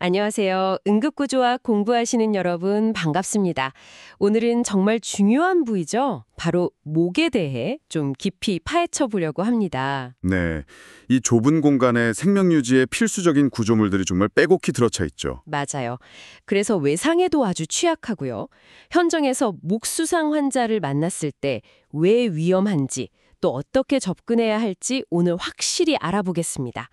안녕하세요. 응급구조학 공부하시는 여러분 반갑습니다. 오늘은 정말 중요한 부위죠. 바로 목에 대해 좀 깊이 파헤쳐 보려고 합니다. 네, 이 좁은 공간에 생명 유지에 필수적인 구조물들이 정말 빼곡히 들어차 있죠. 맞아요. 그래서 외상에도 아주 취약하고요. 현정에서 목수상 환자를 만났을 때 왜 위험한지 또 어떻게 접근해야 할지 오늘 확실히 알아보겠습니다.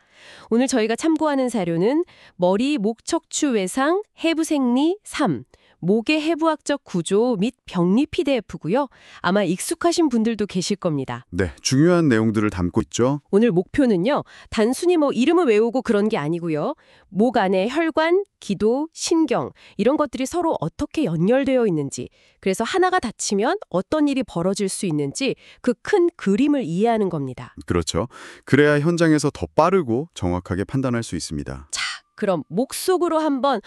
오늘 저희가 참고하는 자료는 머리 목척추 외상 해부생리 3, 목의 해부학적 구조 및 병리 PDF고요. 아마 익숙하신 분들도 계실 겁니다. 네, 중요한 내용들을 담고 있죠. 오늘 목표는요. 단순히 이름을 외우고 그런 게 아니고요. 목 안에 혈관, 기도, 신경 이런 것들이 서로 어떻게 연결되어 있는지, 그래서 하나가 다치면 어떤 일이 벌어질 수 있는지 그 큰 그림을 이해하는 겁니다. 그렇죠. 그래야 현장에서 더 빠르고 정확하게 판단할 수 있습니다. 자, 그럼 목 속으로 한번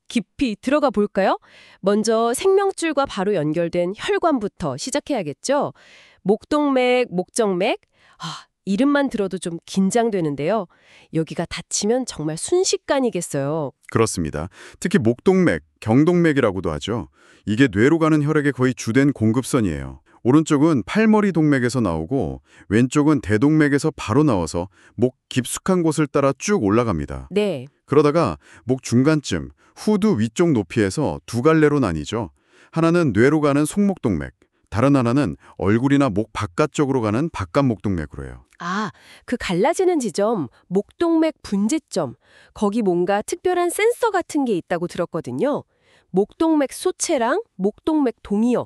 깊이 들어가 볼까요? 먼저 생명줄과 바로 연결된 혈관부터 시작해야겠죠. 목동맥, 목정맥. 이름만 들어도 좀 긴장되는데요. 여기가 다치면 정말 순식간이겠어요. 그렇습니다. 특히 목동맥, 경동맥이라고도 하죠. 이게 뇌로 가는 혈액의 거의 주된 공급선이에요. 오른쪽은 팔머리 동맥에서 나오고 왼쪽은 대동맥에서 바로 나와서 목 깊숙한 곳을 따라 쭉 올라갑니다. 네. 그러다가 목 중간쯤 후두 위쪽 높이에서 두 갈래로 나뉘죠. 하나는 뇌로 가는 속목동맥, 다른 하나는 얼굴이나 목 바깥쪽으로 가는 바깥목동맥으로 해요. 그 갈라지는 지점, 목동맥 분지점. 거기 뭔가 특별한 센서 같은 게 있다고 들었거든요. 목동맥 소체랑 목동맥 동이어.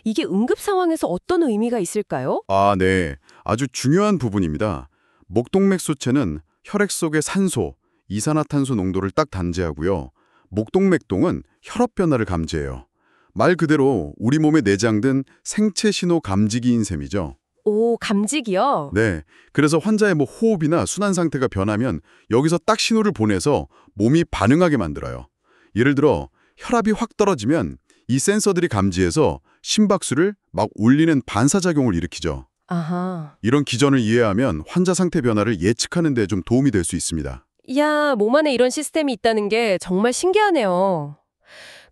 이게 응급 상황에서 어떤 의미가 있을까요? 네. 아주 중요한 부분입니다. 목동맥 수체는 혈액 속의 산소, 이산화탄소 농도를 딱 단지하고요. 목동맥동은 혈압 변화를 감지해요. 말 그대로 우리 몸에 내장된 생체 신호 감지기인 셈이죠. 오, 감지기요? 네. 그래서 환자의 호흡이나 순환 상태가 변하면 여기서 딱 신호를 보내서 몸이 반응하게 만들어요. 예를 들어 혈압이 확 떨어지면 이 센서들이 감지해서 심박수를 막 올리는 반사작용을 일으키죠. 아하. 이런 기전을 이해하면 환자 상태 변화를 예측하는 데 좀 도움이 될 수 있습니다. 이야, 몸 안에 이런 시스템이 있다는 게 정말 신기하네요.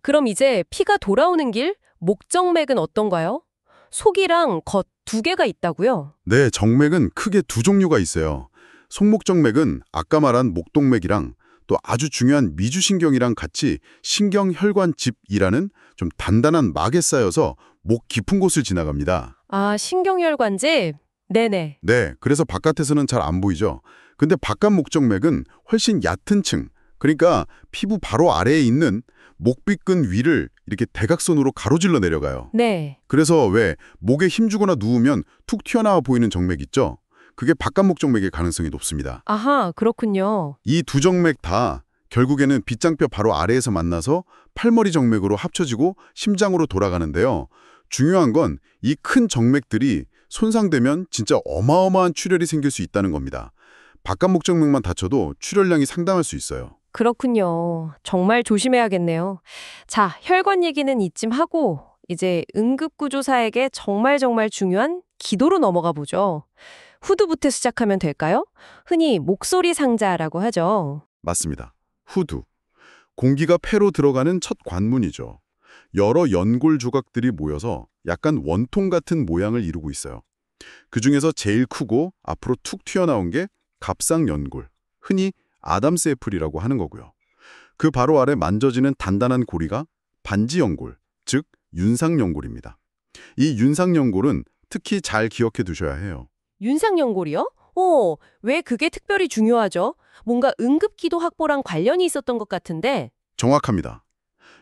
그럼 이제 피가 돌아오는 길, 목정맥은 어떤가요? 속이랑 겉 두 개가 있다고요? 네, 정맥은 크게 두 종류가 있어요. 속목정맥은 아까 말한 목동맥이랑 또 아주 중요한 미주신경이랑 같이 신경혈관집이라는 좀 단단한 막에 쌓여서 목 깊은 곳을 지나갑니다. 신경혈관집? 네네. 네, 그래서 바깥에서는 잘 안 보이죠. 근데 바깥 목정맥은 훨씬 얕은 층, 그러니까 피부 바로 아래에 있는 목비근 위를 이렇게 대각선으로 가로질러 내려가요. 네. 그래서 왜 목에 힘주거나 누우면 툭 튀어나와 보이는 정맥 있죠? 그게 바깥 목정맥일 가능성이 높습니다. 아하, 그렇군요. 이 두 정맥 다 결국에는 빗장뼈 바로 아래에서 만나서 팔머리 정맥으로 합쳐지고 심장으로 돌아가는데요. 중요한 건 이 큰 정맥들이 손상되면 진짜 어마어마한 출혈이 생길 수 있다는 겁니다. 바깥 목정맥만 다쳐도 출혈량이 상당할 수 있어요. 그렇군요. 정말 조심해야겠네요. 자, 혈관 얘기는 이쯤 하고 이제 응급구조사에게 정말 중요한 기도로 넘어가 보죠. 후두부터 시작하면 될까요? 흔히 목소리 상자라고 하죠. 맞습니다. 후두. 공기가 폐로 들어가는 첫 관문이죠. 여러 연골 조각들이 모여서 약간 원통 같은 모양을 이루고 있어요. 그중에서 제일 크고 앞으로 툭 튀어나온 게 갑상연골, 흔히 아담스 애플이라고 하는 거고요. 그 바로 아래 만져지는 단단한 고리가 반지연골, 즉 윤상연골입니다. 이 윤상연골은 특히 잘 기억해 두셔야 해요. 윤상연골이요? 왜 그게 특별히 중요하죠? 뭔가 응급기도 확보랑 관련이 있었던 것 같은데. 정확합니다.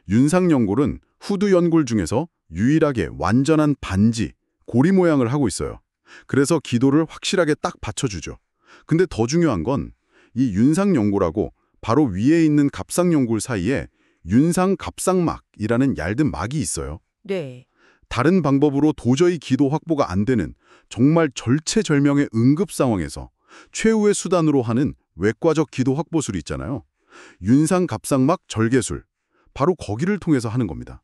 윤상연골은 후두연골 중에서 유일하게 완전한 반지, 고리 모양을 하고 있어요. 그래서 기도를 확실하게 딱 받쳐주죠. 근데 더 중요한 건 이 윤상연골하고 바로 위에 있는 갑상연골 사이에 윤상갑상막이라는 얇은 막이 있어요. 네. 다른 방법으로 도저히 기도 확보가 안 되는 정말 절체절명의 응급 상황에서 최후의 수단으로 하는 외과적 기도 확보술이 있잖아요. 윤상갑상막 절개술. 바로 거기를 통해서 하는 겁니다.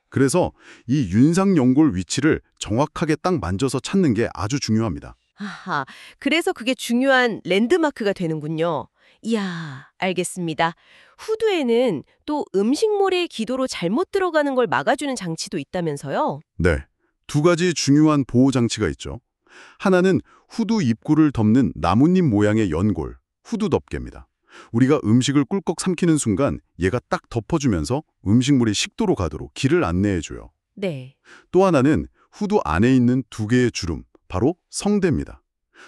그래서 이 윤상연골 위치를 정확하게 딱 만져서 찾는 게 아주 중요합니다. 아하, 그래서 그게 중요한 랜드마크가 되는군요. 이야, 알겠습니다. 후두에는 또 음식물의 기도로 잘못 들어가는 걸 막아주는 장치도 있다면서요? 네, 두 가지 중요한 보호 장치가 있죠. 하나는 후두 입구를 덮는 나뭇잎 모양의 연골, 후두 덮개입니다. 우리가 음식을 꿀꺽 삼키는 순간 얘가 딱 덮어주면서 음식물이 식도로 가도록 길을 안내해줘요. 네. 또 하나는 후두 안에 있는 두 개의 주름, 바로 성대입니다.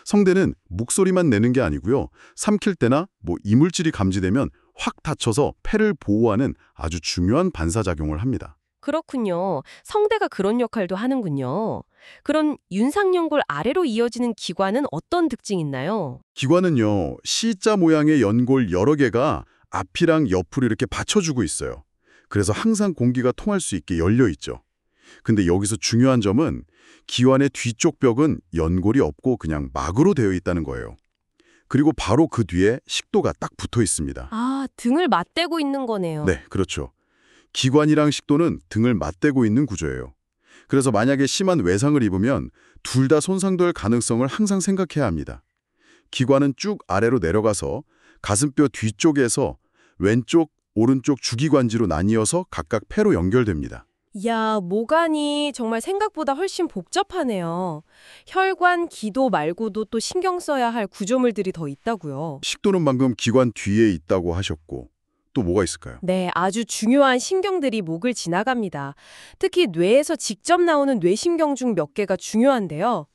성대는 목소리만 내는 게 아니고요. 삼킬 때나 이물질이 감지되면 확 닫혀서 폐를 보호하는 아주 중요한 반사작용을 합니다. 그렇군요. 성대가 그런 역할도 하는군요. 그런 윤상연골 아래로 이어지는 기관은 어떤 특징이 있나요? 기관은요, C자 모양의 연골 여러 개가 앞이랑 옆으로 이렇게 받쳐주고 있어요. 그래서 항상 공기가 통할 수 있게 열려 있죠. 근데 여기서 중요한 점은 기관의 뒤쪽 벽은 연골이 없고 그냥 막으로 되어 있다는 거예요. 그리고 바로 그 뒤에 식도가 딱 붙어 있습니다. 아, 등을 맞대고 있는 거네요. 네, 그렇죠. 기관이랑 식도는 등을 맞대고 있는 구조예요. 그래서 만약에 심한 외상을 입으면 둘 다 손상될 가능성을 항상 생각해야 합니다. 기관은 쭉 아래로 내려가서 가슴뼈 뒤쪽에서 왼쪽, 오른쪽 주기관지로 나뉘어서 각각 폐로 연결됩니다. 이야, 모관이 정말 생각보다 훨씬 복잡하네요. 혈관, 기도 말고도 또 신경 써야 할 구조물들이 더 있다고요. 식도는 방금 기관 뒤에 있다고 하셨고 또 뭐가 있을까요? 네, 아주 중요한 신경들이 목을 지나갑니다. 특히 뇌에서 직접 나오는 뇌신경 중 몇 개가 중요한데요.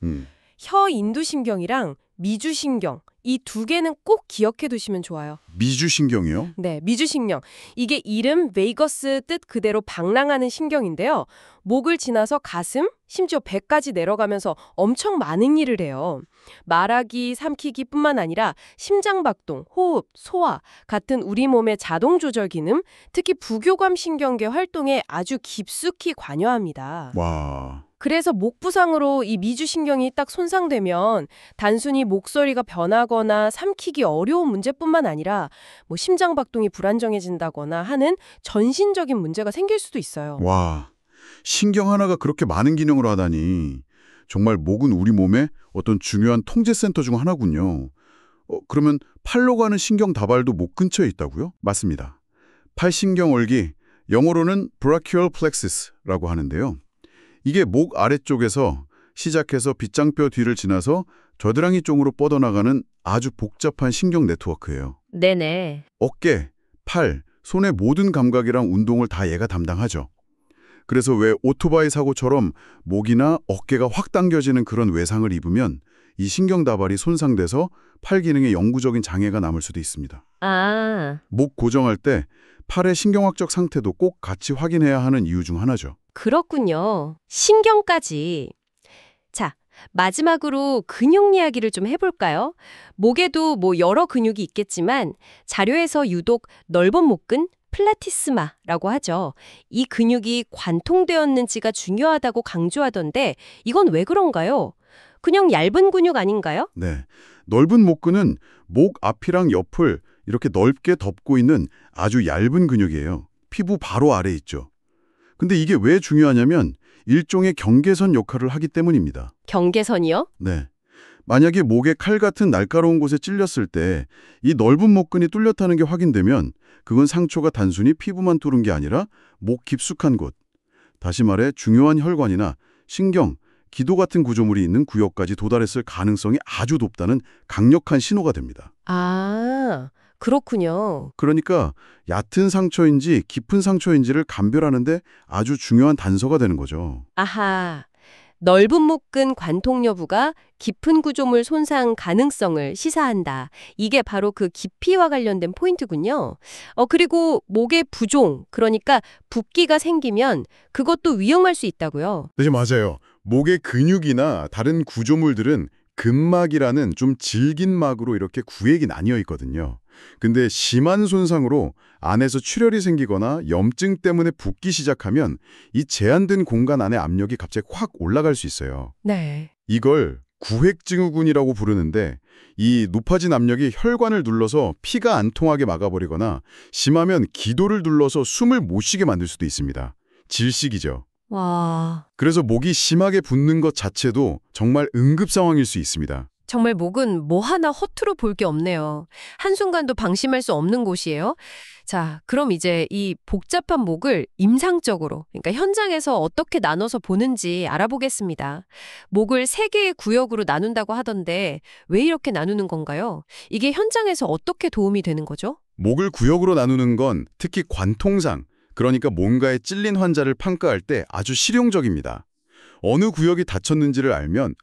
혀인두신경이랑 미주신경, 이 두 개는 꼭 기억해 두시면 좋아요. 미주신경이요? 네, 미주신경. 이게 이름 베이거스 뜻 그대로 방랑하는 신경인데요. 목을 지나서 가슴, 심지어 배까지 내려가면서 엄청 많은 일을 해요. 말하기, 삼키기뿐만 아니라 심장박동, 호흡, 소화 같은 우리 몸의 자동 조절 기능, 특히 부교감 신경계 활동에 아주 깊숙이 관여합니다. 와, 그래서 목 부상으로 이 미주신경이 딱 손상되면 단순히 목소리가 변하거나 삼키기 어려운 문제뿐만 아니라 심장박동이 불안정해진다거나 하는 전신적인 문제가 생길 수도 있어요. 와, 신경 하나가 그렇게 많은 기능을 하다니 정말 목은 우리 몸의 어떤 중요한 통제센터 중 하나군요. 그러면 팔로 가는 신경 다발도 목 근처에 있다고요? 맞습니다. 팔신경월기, 영어로는 brachial plexus라고 하는데요. 이게 목 아래쪽에서 시작해서 빗장뼈 뒤를 지나서 겨드랑이 쪽으로 뻗어나가는 아주 복잡한 신경 네트워크예요. 네네. 어깨, 팔, 손의 모든 감각이랑 운동을 다 얘가 담당하죠. 그래서 왜 오토바이 사고처럼 목이나 어깨가 확 당겨지는 그런 외상을 입으면 이 신경다발이 손상돼서 팔 기능에 영구적인 장애가 남을 수도 있습니다. 아, 목 고정할 때 팔의 신경학적 상태도 꼭 같이 확인해야 하는 이유 중 하나죠. 그렇군요. 신경까지. 자, 마지막으로 근육 이야기를 좀 해볼까요? 목에도 여러 근육이 있겠지만 자료에서 유독 넓은 목근, 플라티스마라고 하죠. 이 근육이 관통되었는지가 중요하다고 강조하던데 이건 왜 그런가요? 그냥 얇은 근육 아닌가요? 네, 넓은 목근은 목 앞이랑 옆을 이렇게 넓게 덮고 있는 아주 얇은 근육이에요. 피부 바로 아래에 있죠. 근데 이게 왜 중요하냐면 일종의 경계선 역할을 하기 때문입니다. 경계선이요? 네. 만약에 목에 칼 같은 날카로운 곳에 찔렸을 때 이 넓은 목근이 뚫렸다는 게 확인되면 그건 상처가 단순히 피부만 뚫은 게 아니라 목 깊숙한 곳, 다시 말해 중요한 혈관이나 신경, 기도 같은 구조물이 있는 구역까지 도달했을 가능성이 아주 높다는 강력한 신호가 됩니다. 아, 그렇군요. 그러니까 얕은 상처인지 깊은 상처인지를 감별하는데 아주 중요한 단서가 되는 거죠. 아하. 넓은 목근 관통 여부가 깊은 구조물 손상 가능성을 시사한다. 이게 바로 그 깊이와 관련된 포인트군요. 그리고 목의 부종, 그러니까 붓기가 생기면 그것도 위험할 수 있다고요. 네, 맞아요. 목의 근육이나 다른 구조물들은 근막이라는 좀 질긴 막으로 이렇게 구획이 나뉘어 있거든요. 근데 심한 손상으로 안에서 출혈이 생기거나 염증 때문에 붓기 시작하면 이 제한된 공간 안에 압력이 갑자기 확 올라갈 수 있어요. 네. 이걸 구획증후군이라고 부르는데 이 높아진 압력이 혈관을 눌러서 피가 안 통하게 막아버리거나 심하면 기도를 눌러서 숨을 못 쉬게 만들 수도 있습니다. 질식이죠. 와, 그래서 목이 심하게 붓는 것 자체도 정말 응급 상황일 수 있습니다. 정말 목은 뭐 하나 허투루 볼 게 없네요. 한순간도 방심할 수 없는 곳이에요. 자, 그럼 이제 이 복잡한 목을 임상적으로, 그러니까 현장에서 어떻게 나눠서 보는지 알아보겠습니다. 목을 세 개의 구역으로 나눈다고 하던데 왜 이렇게 나누는 건가요? 이게 현장에서 어떻게 도움이 되는 거죠? 목을 구역으로 나누는 건 특히 관통상, 그러니까 뭔가에 찔린 환자를 평가할 때 아주 실용적입니다. 어느 구역이 다쳤는지를 알면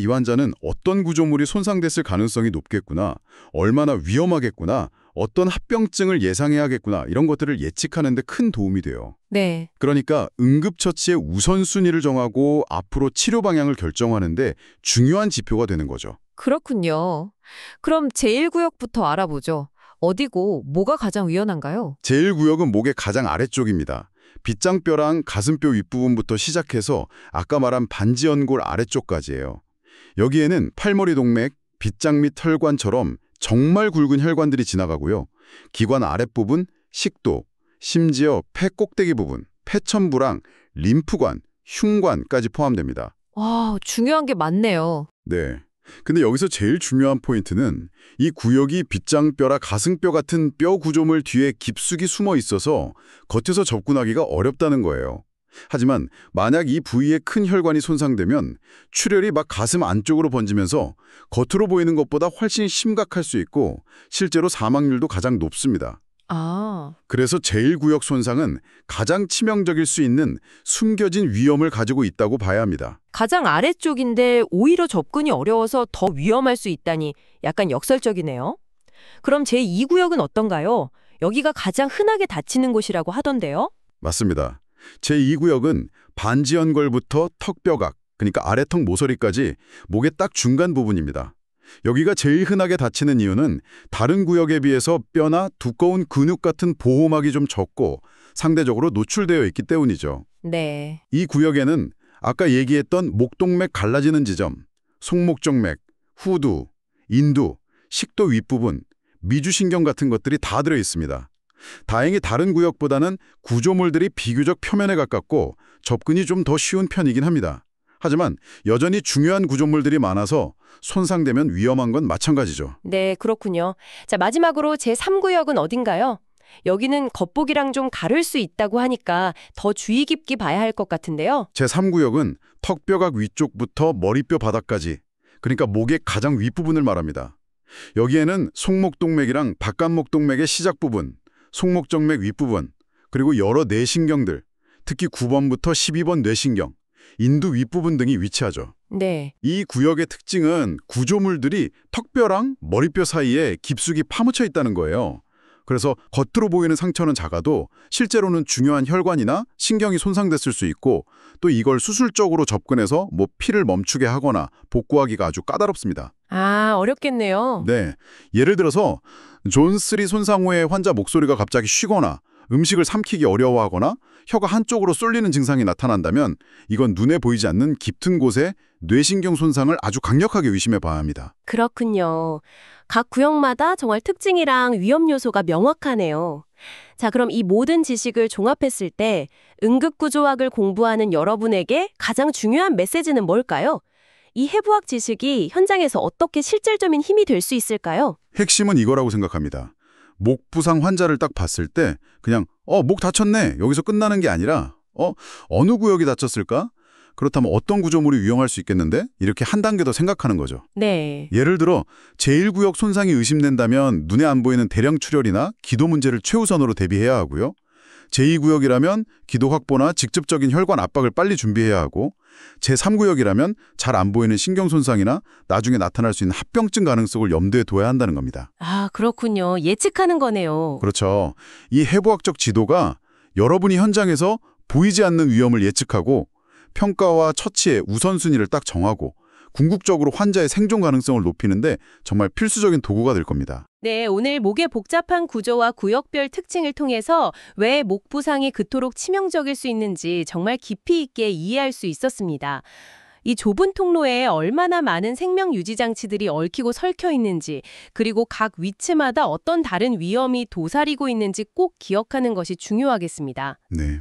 이 환자는 어떤 구조물이 손상됐을 가능성이 높겠구나, 얼마나 위험하겠구나, 어떤 합병증을 예상해야겠구나 이런 것들을 예측하는 데 큰 도움이 돼요. 네. 그러니까 응급처치의 우선순위를 정하고 앞으로 치료 방향을 결정하는데 중요한 지표가 되는 거죠. 그렇군요. 그럼 제1구역부터 알아보죠. 어디고 뭐가 가장 위험한가요? 제1구역은 목의 가장 아래쪽입니다. 빗장뼈랑 가슴뼈 윗부분부터 시작해서 아까 말한 반지연골 아래쪽까지예요. 여기에는 팔머리 동맥, 빗장 및 혈관처럼 정말 굵은 혈관들이 지나가고요. 기관 아랫부분, 식도, 심지어 폐 꼭대기 부분, 폐천부랑 림프관, 흉관까지 포함됩니다. 와, 중요한 게 많네요. 네. 근데 여기서 제일 중요한 포인트는 이 구역이 빗장뼈라 가슴뼈 같은 뼈 구조물 뒤에 깊숙이 숨어 있어서 겉에서 접근하기가 어렵다는 거예요. 하지만 만약 이 부위에 큰 혈관이 손상되면 출혈이 막 가슴 안쪽으로 번지면서 겉으로 보이는 것보다 훨씬 심각할 수 있고 실제로 사망률도 가장 높습니다. 아, 그래서 제1구역 손상은 가장 치명적일 수 있는 숨겨진 위험을 가지고 있다고 봐야 합니다. 가장 아래쪽인데 오히려 접근이 어려워서 더 위험할 수 있다니 약간 역설적이네요. 그럼 제2구역은 어떤가요? 여기가 가장 흔하게 다치는 곳이라고 하던데요? 맞습니다. 제2구역은 반지연골부터 턱뼈각, 그러니까 아래턱 모서리까지 목의 딱 중간 부분입니다. 여기가 제일 흔하게 다치는 이유는 다른 구역에 비해서 뼈나 두꺼운 근육 같은 보호막이 좀 적고 상대적으로 노출되어 있기 때문이죠. 네. 이 구역에는 아까 얘기했던 목동맥 갈라지는 지점, 속목정맥, 후두, 인두, 식도 윗부분, 미주신경 같은 것들이 다 들어 있습니다. 다행히 다른 구역보다는 구조물들이 비교적 표면에 가깝고 접근이 좀 더 쉬운 편이긴 합니다. 하지만 여전히 중요한 구조물들이 많아서 손상되면 위험한 건 마찬가지죠. 네, 그렇군요. 자, 마지막으로 제3구역은 어딘가요? 여기는 겉보기랑 좀 다를 수 있다고 하니까 더 주의 깊게 봐야 할 것 같은데요. 제3구역은 턱뼈각 위쪽부터 머리뼈 바닥까지, 그러니까 목의 가장 윗부분을 말합니다. 여기에는 속목동맥이랑 바깥목동맥의 시작 부분, 속목정맥 윗부분, 그리고 여러 뇌신경들, 특히 9번부터 12번 뇌신경, 인두 윗부분 등이 위치하죠. 네. 이 구역의 특징은 구조물들이 턱뼈랑 머리뼈 사이에 깊숙이 파묻혀 있다는 거예요. 그래서 겉으로 보이는 상처는 작아도 실제로는 중요한 혈관이나 신경이 손상됐을 수 있고 또 이걸 수술적으로 접근해서 피를 멈추게 하거나 복구하기가 아주 까다롭습니다. 아, 어렵겠네요. 네, 예를 들어서 존3 손상 후에 환자 목소리가 갑자기 쉬거나 음식을 삼키기 어려워하거나 혀가 한쪽으로 쏠리는 증상이 나타난다면 이건 눈에 보이지 않는 깊은 곳에 뇌신경 손상을 아주 강력하게 의심해 봐야 합니다. 그렇군요. 각 구역마다 정말 특징이랑 위험 요소가 명확하네요. 자, 그럼 이 모든 지식을 종합했을 때 응급구조학을 공부하는 여러분에게 가장 중요한 메시지는 뭘까요? 이 해부학 지식이 현장에서 어떻게 실질적인 힘이 될 수 있을까요? 핵심은 이거라고 생각합니다. 목 부상 환자를 딱 봤을 때 그냥 목 다쳤네 여기서 끝나는 게 아니라 어느 구역이 다쳤을까? 그렇다면 어떤 구조물이 위험할 수 있겠는데? 이렇게 한 단계 더 생각하는 거죠. 네. 예를 들어 제1구역 손상이 의심된다면 눈에 안 보이는 대량 출혈이나 기도 문제를 최우선으로 대비해야 하고요. 제2구역이라면 기도 확보나 직접적인 혈관 압박을 빨리 준비해야 하고 제3구역이라면 잘 안 보이는 신경 손상이나 나중에 나타날 수 있는 합병증 가능성을 염두에 둬야 한다는 겁니다. 아, 그렇군요. 예측하는 거네요. 그렇죠. 이 해부학적 지도가 여러분이 현장에서 보이지 않는 위험을 예측하고 평가와 처치의 우선순위를 딱 정하고 궁극적으로 환자의 생존 가능성을 높이는데 정말 필수적인 도구가 될 겁니다. 네, 오늘 목의 복잡한 구조와 구역별 특징을 통해서 왜 목 부상이 그토록 치명적일 수 있는지 정말 깊이 있게 이해할 수 있었습니다. 이 좁은 통로에 얼마나 많은 생명 유지 장치들이 얽히고 설켜 있는지, 그리고 각 위치마다 어떤 다른 위험이 도사리고 있는지 꼭 기억하는 것이 중요하겠습니다. 네.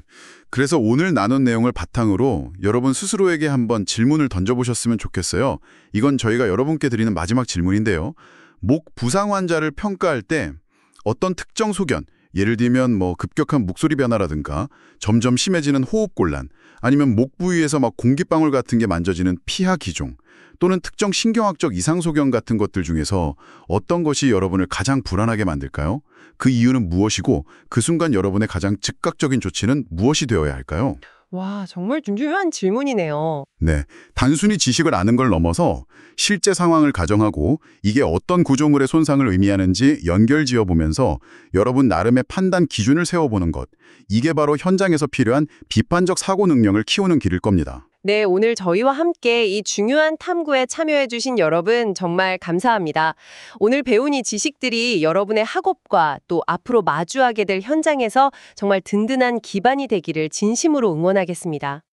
그래서 오늘 나눈 내용을 바탕으로 여러분 스스로에게 한번 질문을 던져보셨으면 좋겠어요. 이건 저희가 여러분께 드리는 마지막 질문인데요. 목 부상 환자를 평가할 때 어떤 특정 소견, 예를 들면 급격한 목소리 변화라든가 점점 심해지는 호흡곤란, 아니면 목 부위에서 공기방울 같은 게 만져지는 피하 기종, 또는 특정 신경학적 이상 소견 같은 것들 중에서 어떤 것이 여러분을 가장 불안하게 만들까요? 그 이유는 무엇이고 그 순간 여러분의 가장 즉각적인 조치는 무엇이 되어야 할까요? 와, 정말 중요한 질문이네요. 네, 단순히 지식을 아는 걸 넘어서 실제 상황을 가정하고 이게 어떤 구조물의 손상을 의미하는지 연결지어 보면서 여러분 나름의 판단 기준을 세워보는 것, 이게 바로 현장에서 필요한 비판적 사고 능력을 키우는 길일 겁니다. 네, 오늘 저희와 함께 이 중요한 탐구에 참여해주신 여러분 정말 감사합니다. 오늘 배운 이 지식들이 여러분의 학업과 또 앞으로 마주하게 될 현장에서 정말 든든한 기반이 되기를 진심으로 응원하겠습니다.